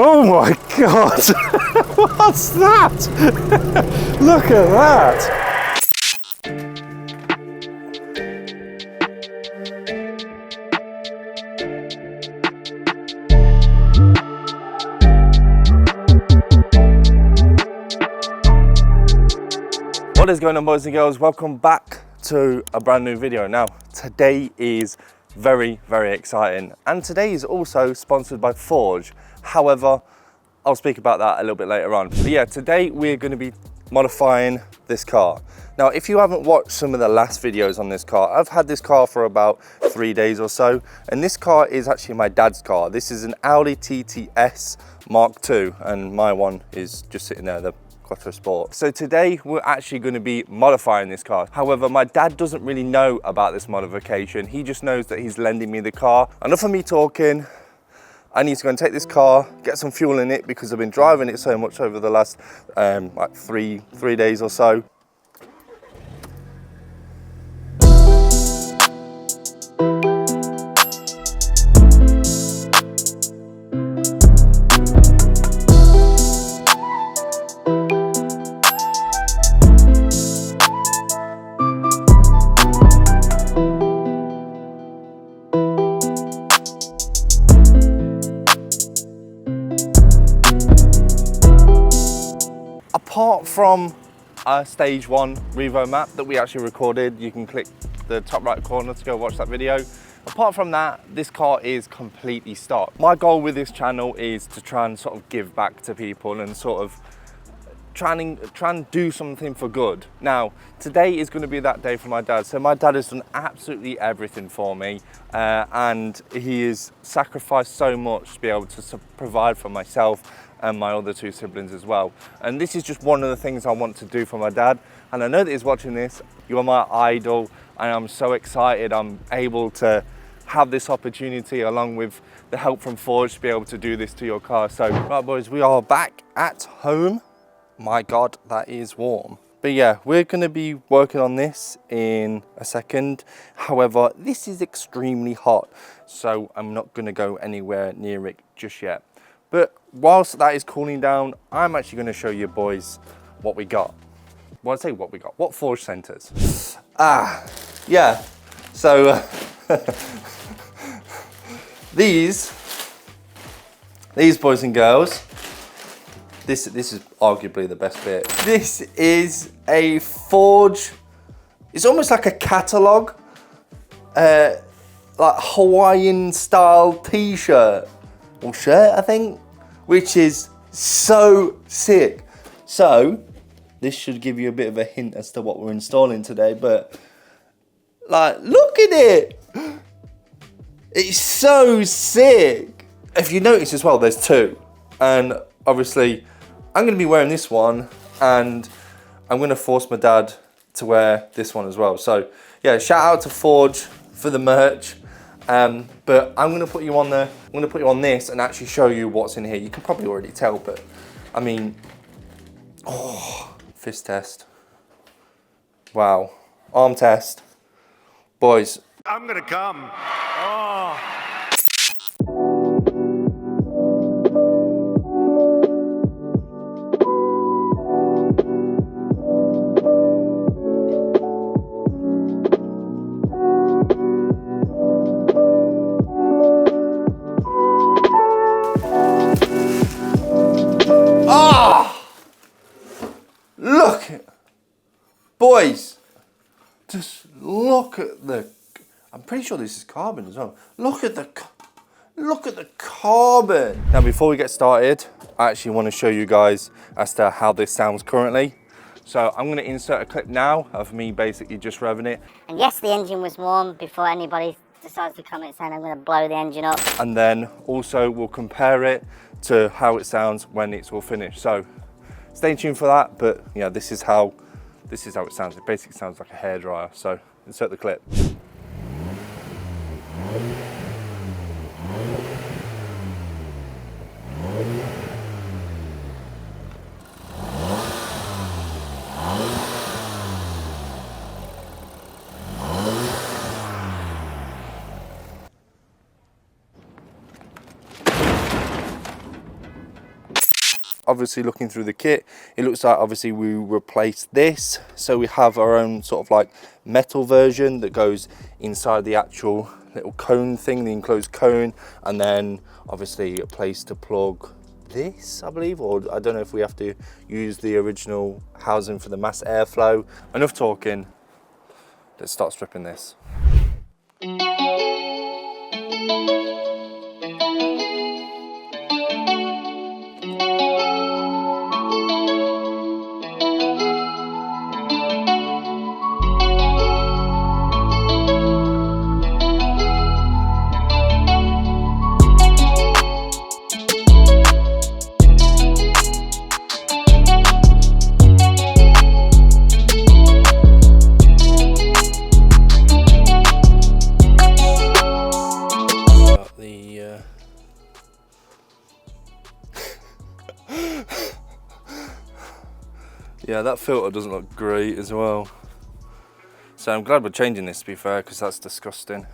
Oh my God, what's that? Look at that. What is going on, boys and girls? Welcome back to a brand new video. Now, today is very, very exciting. And today is also sponsored by Forge. However, I'll speak about that a little bit later on. But yeah, today we're going to be modifying this car. Now, if you haven't watched some of the last videos on this car, I've had this car for about 3 days or so. And this car is actually my dad's car. This is an Audi TTS Mark II. And my one is just sitting there, the Quattro Sport. So today we're actually going to be modifying this car. However, my dad doesn't really know about this modification. He just knows that he's lending me the car. Enough of me talking. I need to go and take this car, get some fuel in it because I've been driving it so much over the last like three days or so. Apart from a stage 1 Revo map that we actually recorded, you can click the top right corner to go watch that video. Apart from that, this car is completely stock. My goal with this channel is to try and sort of give back to people and sort of try and do something for good. Now, today is going to be that day for my dad. So my dad has done absolutely everything for me and he has sacrificed so much to be able to provide for myself and my other 2 siblings as well. And this is just one of the things I want to do for my dad. And I know that he's watching this. You are my idol and I'm so excited I'm able to have this opportunity along with the help from Forge to be able to do this to your car. So, right boys, we are back at home. My God, that is warm. But yeah, we're gonna be working on this in a second. However, this is extremely hot, so I'm not gonna go anywhere near it just yet. But whilst that is cooling down, I'm actually gonna show you boys what we got. Well, I'd say what we got, what Forge sent us. Yeah, so these boys and girls, this is arguably the best bit. This is a Forge, it's almost like a catalogue, like Hawaiian style t-shirt or shirt, I think, which is so sick. So this should give you a bit of a hint as to what we're installing today, but like, look at it. It's so sick. If you notice as well, there's 2. And obviously, I'm gonna be wearing this one and I'm gonna force my dad to wear this one as well. So yeah, shout out to Forge for the merch. But I'm gonna put you on this and actually show you what's in here. You can probably already tell, but I mean, oh, fist test. Wow, arm test. Boys. I'm gonna come. Oh. Boys, just look at the, I'm pretty sure this is carbon as well. Look at the carbon. Now, before we get started, I actually want to show you guys as to how this sounds currently. So I'm going to insert a clip now of me basically just revving it. And yes, the engine was warm before anybody decides to comment saying I'm going to blow the engine up. And then also we'll compare it to how it sounds when it's all finished. So stay tuned for that. But yeah, this is how it sounds. It basically sounds like a hairdryer. So insert the clip. obviously looking through the kit, it looks like obviously we replaced this. So we have our own sort of like metal version that goes inside the actual little cone thing, the enclosed cone, and then obviously a place to plug this, I believe, or I don't know if we have to use the original housing for the mass airflow. Enough talking, let's start stripping this. Yeah, that filter doesn't look great as well. So I'm glad we're changing this, to be fair, because that's disgusting.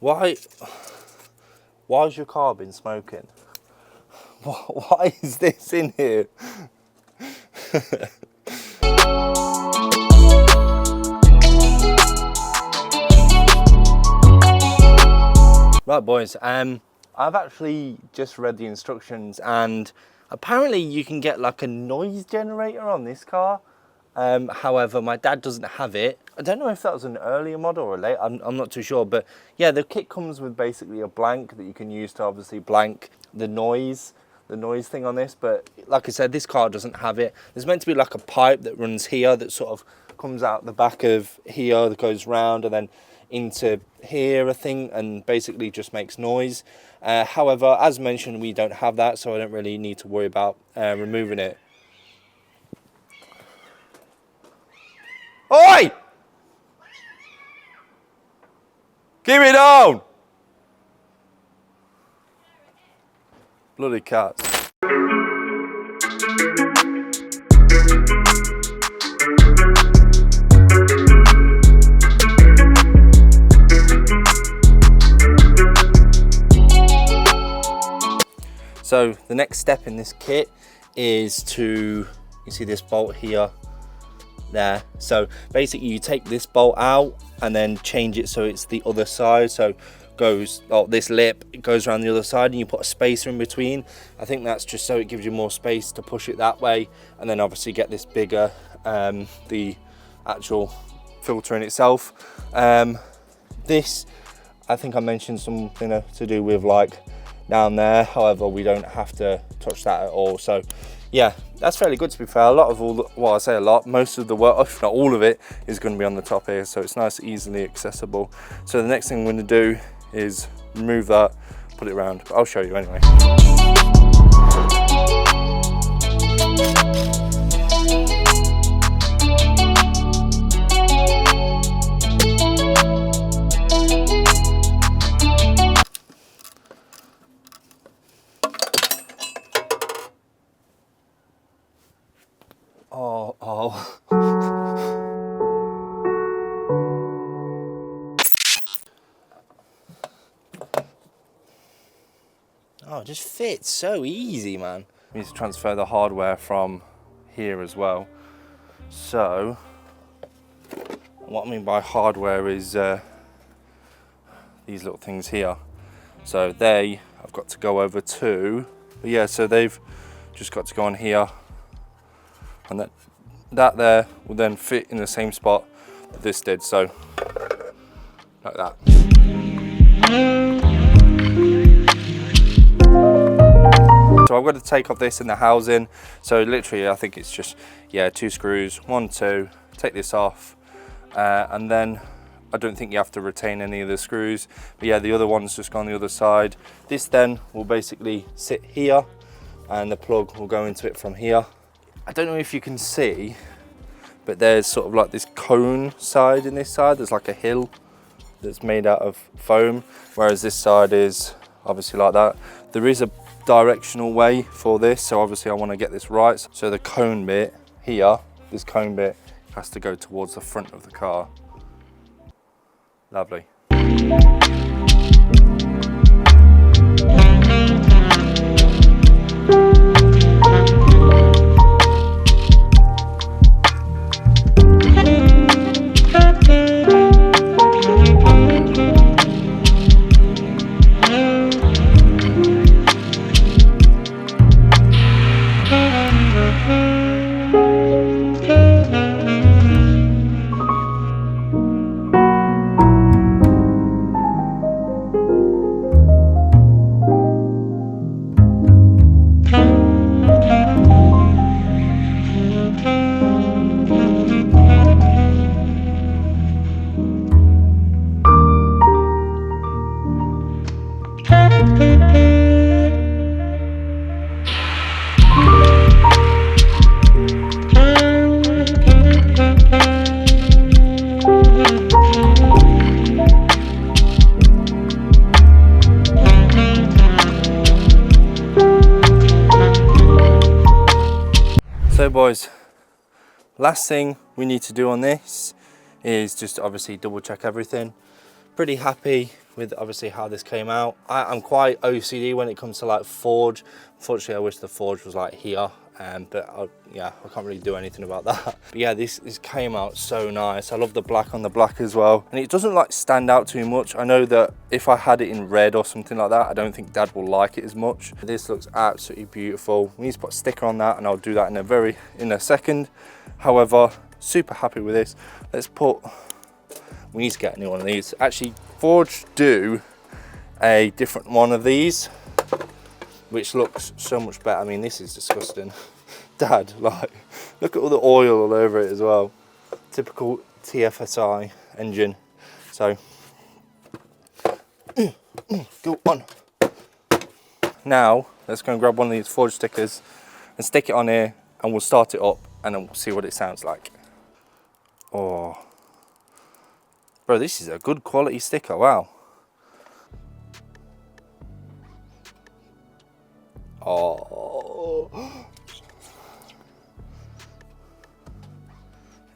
Why's your car been smoking? Why is this in here? Right, boys, I've actually just read the instructions, and apparently you can get like a noise generator on this car. However, my dad doesn't have it. I don't know if that was an earlier model or a late, I'm not too sure. But yeah, the kit comes with basically a blank that you can use to obviously blank the noise thing on this. But like I said, this car doesn't have it. There's meant to be like a pipe that runs here that sort of comes out the back of here, that goes round and then into here, I think, and basically just makes noise. However, as mentioned, we don't have that, so I don't really need to worry about removing it. Oi! Keep it down! Bloody cats. So the next step in this kit is to, you see this bolt here, there. So basically you take this bolt out and then change it so it's the other side. So goes, oh, this lip, it goes around the other side and you put a spacer in between. I think that's just so it gives you more space to push it that way, and then obviously get this bigger, the actual filter in itself. This, I think I mentioned something to do with like down there, however we don't have to touch that at all. So yeah, that's fairly good, to be fair. A lot of well, I say a lot, most of the work, if not all of it, is going to be on the top here, so it's nice, easily accessible. So the next thing I'm going to do is remove that, put it around. I'll show you anyway. Oh, it just fits so easy, man. We need to transfer the hardware from here as well. So, what I mean by hardware is these little things here. So I've got to go over to, yeah, so they've just got to go on here, and that there will then fit in the same spot that this did, so like that. So I've got to take off this in the housing. So literally, I think it's just, yeah, 2 screws, 1, 2, take this off, and then I don't think you have to retain any of the screws, but yeah, the other one's just on the other side. This then will basically sit here, and the plug will go into it from here. I don't know if you can see, but there's sort of like this cone side in this side. There's like a hill that's made out of foam, whereas this side is obviously like that. There is a directional way for this, so obviously I want to get this right. So the cone bit here, this cone bit has to go towards the front of the car. Lovely. So boys, last thing we need to do on this is just obviously double check everything. Pretty happy with obviously how this came out. I'm quite OCD when it comes to like forge. Unfortunately, I wish the forge was like here, but yeah, I can't really do anything about that. But yeah, this came out so nice. I love the black on the black as well. And it doesn't like stand out too much. I know that if I had it in red or something like that, I don't think Dad will like it as much. This looks absolutely beautiful. We need to put a sticker on that, and I'll do that in a second. However, super happy with this. We need to get a new one of these. Actually, Forge do a different one of these, which looks so much better. I mean, this is disgusting. Dad, like, look at all the oil all over it as well. Typical TFSI engine. So, go on. Now, let's go and grab one of these Forge stickers and stick it on here, and we'll start it up and then we'll see what it sounds like. Oh. Bro, this is a good quality sticker, wow. Oh.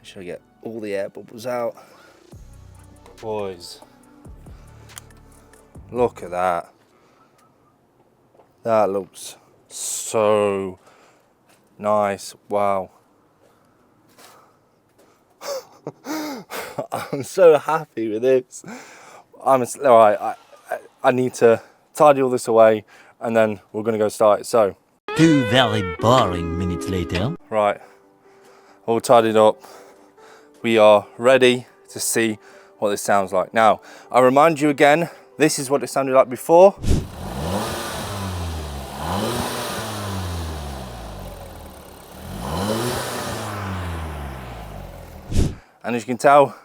Should I get all the air bubbles out? Boys, look at that. That looks so nice, wow. I'm so happy with this. All right, I need to tidy all this away and then we're gonna go start it. So 2 very boring minutes later. Right, all tidied up. We are ready to see what this sounds like. Now, I remind you again, this is what it sounded like before. And as you can tell,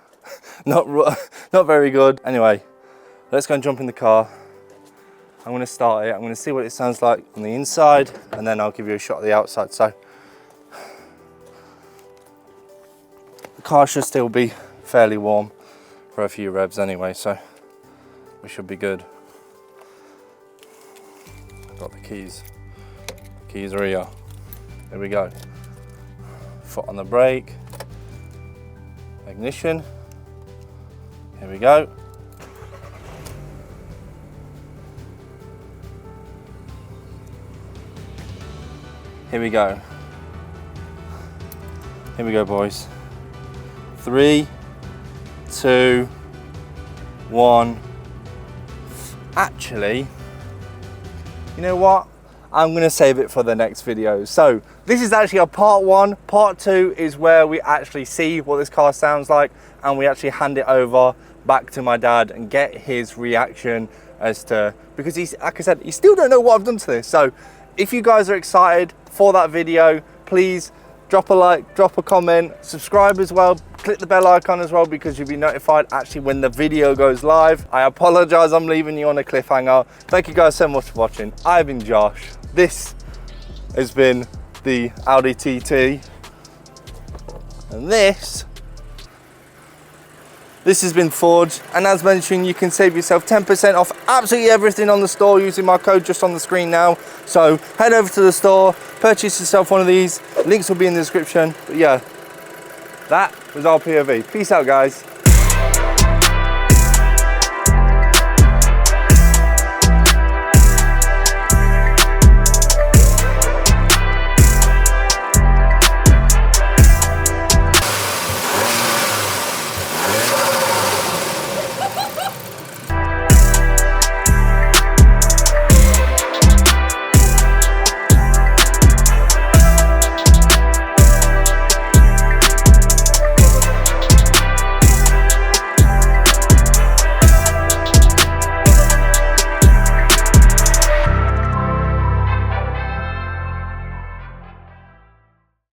not very good. Anyway, let's go and jump in the car. I'm gonna start it. I'm gonna see what it sounds like on the inside, and then I'll give you a shot of the outside. So, the car should still be fairly warm for a few revs anyway, so we should be good. Got the keys. Keys are here. There we go. Foot on the brake. Ignition. Here we go. Here we go. Here we go, boys. 3, 2, 1. Actually, you know what? I'm gonna save it for the next video. So this is actually a part 1. Part 2 is where we actually see what this car sounds like and we actually hand it over back to my dad and get his reaction as to, because he's, like I said, he still don't know what I've done to this. So if you guys are excited for that video, please drop a like, drop a comment, subscribe as well, click the bell icon as well, because you'll be notified actually when the video goes live. I apologize, I'm leaving you on a cliffhanger. Thank you guys so much for watching. I've been Josh. This has been the Audi TT, and this has been Forge. And as mentioned, you can save yourself 10% off absolutely everything on the store using my code just on the screen now. So head over to the store, purchase yourself one of these. Links will be in the description. But yeah, that was our POV. Peace out, guys.